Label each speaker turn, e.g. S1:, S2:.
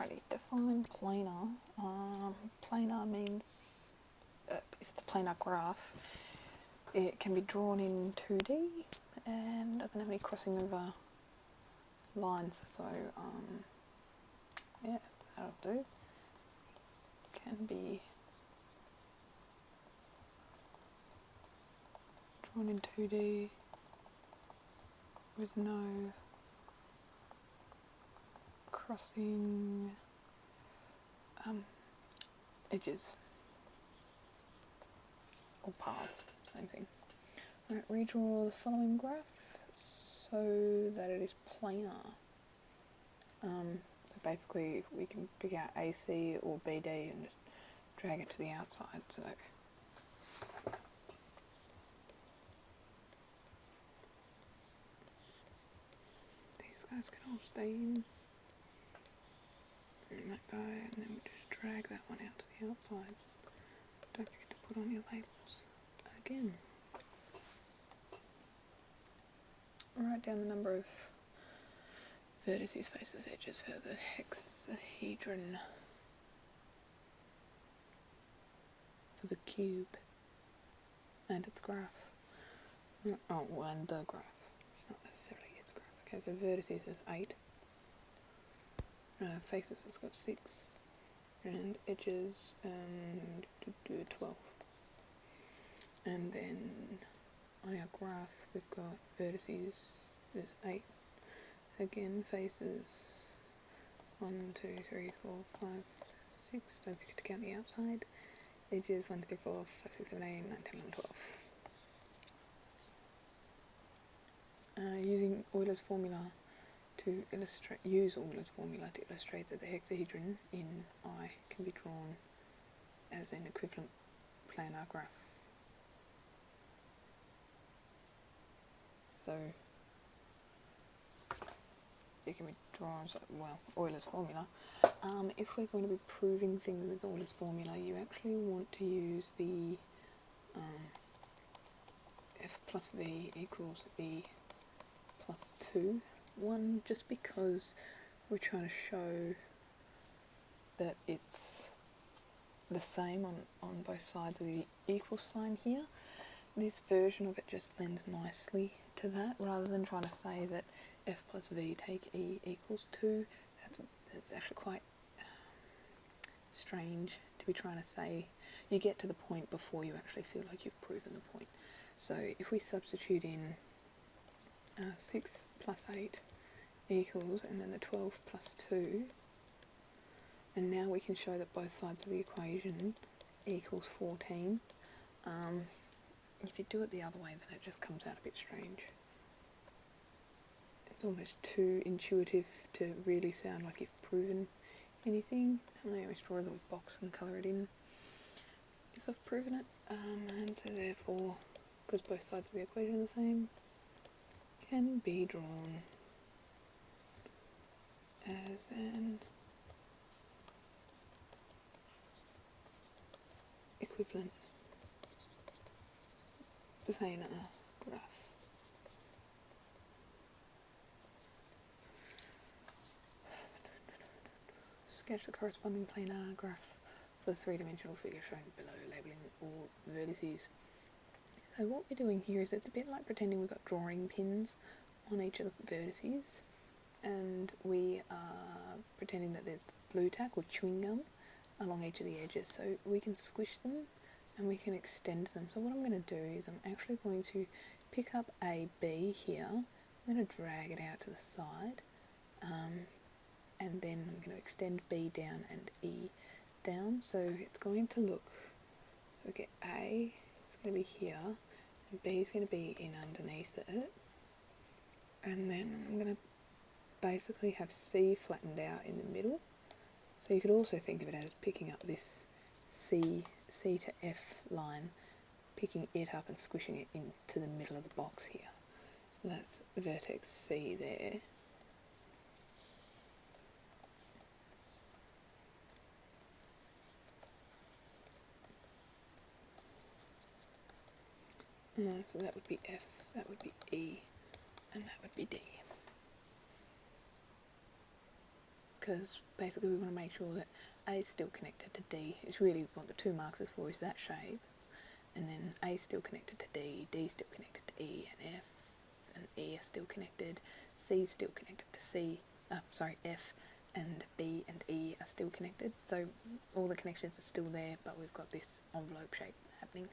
S1: Alrighty, define planar. Planar means if it's a planar graph, it can be drawn in 2D and doesn't have any crossing over lines. So yeah, that'll do. Can be drawn in 2D with no crossing edges or paths, same thing. Alright, redraw the following graph so that it is planar. So basically we can pick out AC or BD and just drag it to the outside. So these guys can all stay in. And that guy, and then we just drag that one out to the outside. Don't forget to put on your labels again. Write down the number of vertices, faces, edges for the hexahedron for the cube and its graph. Oh, well, and the graph. It's not necessarily its graph. Okay, so vertices is 8. Faces has got 6. And edges 12. And then on our graph we've got vertices, there's 8. Again, faces 1, 2, 3, 4, 5, 6. Don't forget to count the outside. Edges 1, 2, 3, 4, 5, 6, 7, 8, 9, 10, 11, 12. Using Euler's formula to illustrate, that the hexahedron in I can be drawn as an equivalent planar graph. So it can be drawn as, well, Euler's formula. If we're going to be proving things with Euler's formula, you actually want to use the F plus V equals E plus 2 one, just because we're trying to show that it's the same on both sides of the equal sign here. This version of it just lends nicely to that, rather than trying to say that F plus V take E equals 2. That's actually quite strange to be trying to say. You get to the point before you actually feel like you've proven the point. So if we substitute in 6 plus 8 equals, and then the 12 plus 2, and now we can show that both sides of the equation equals 14. If you do it the other way, then it just comes out a bit strange. It's almost too intuitive to really sound like you've proven anything. I always draw a little box and colour it in if I've proven it. And so therefore, because both sides of the equation are the same, can be drawn as an equivalent planar graph. Sketch the corresponding planar graph for the three-dimensional figure shown below, labelling all vertices. So what we're doing here is it's a bit like pretending we've got drawing pins on each of the vertices, and we are pretending that there's blue tack or chewing gum along each of the edges, so we can squish them and we can extend them. So what I'm going to do is I'm actually going to pick up a B here, I'm going to drag it out to the side, and then I'm going to extend B down and E down, so it's going to look, so we get A, it's going to be here, and B is going to be in underneath it, and then I'm going to basically have C flattened out in the middle. So you could also think of it as picking up this C to F line, picking it up and squishing it into the middle of the box here. So that's vertex C there. So that would be F, that would be E, and that would be D. because basically we want to make sure that A is still connected to D. It's really what the 2 marks is for, is that shape. And then A is still connected to D, D is still connected to E, and F and E are still connected, C is still connected to F, and B and E are still connected. So all the connections are still there, but we've got this envelope shape happening.